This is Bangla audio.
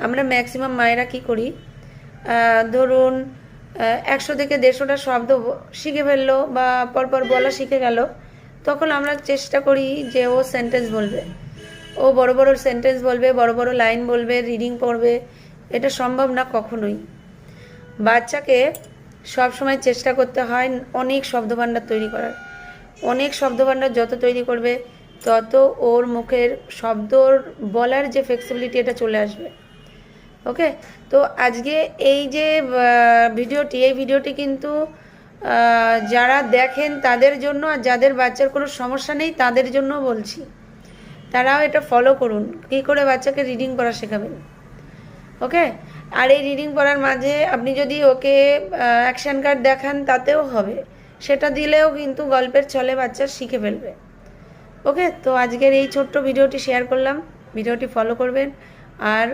আমরা ম্যাক্সিমাম মায়েরা কি করি, ধরুন 100 থেকে 150টা শব্দ শিখে ফেললো বা পরপর বলা শিখে গেল, তখন আমরা চেষ্টা করি যে ও সেন্টেন্স বলবে, ও বড় বড় সেন্টেন্স বলবে, বড় বড় লাইন বলবে, রিডিং পড়বে। এটা সম্ভব না কখনোই। বাচ্চাকে সবসময় চেষ্টা করতে হয় অনেক শব্দভাণ্ডার তৈরি করার। অনেক শব্দভাণ্ডার যত তৈরি করবে তত ওর মুখের শব্দর বলার যে ফ্লেক্সিবিলিটি এটা চলে আসবে। ওকে, তো আজকে এই যে এই ভিডিওটি কিন্তু যারা দেখেন তাদের জন্য, আর যাদের বাচ্চার কোনো সমস্যা নেই তাদের জন্য বলছি, তারাও এটা ফলো করুন কী করে বাচ্চাকে রিডিং পড়া শেখাবেন। ওকে, আর এই রিডিং পড়ার মাঝে আপনি যদি ওকে অ্যাকশান কার্ড দেখান তাতেও হবে, সেটা দিলেও কিন্তু গল্পের ছলে বাচ্চা শিখে ফেলবে। ওকে, তো আজকের এই ছোট্ট ভিডিওটি শেয়ার করলাম, ভিডিওটি ফলো করবেন। আর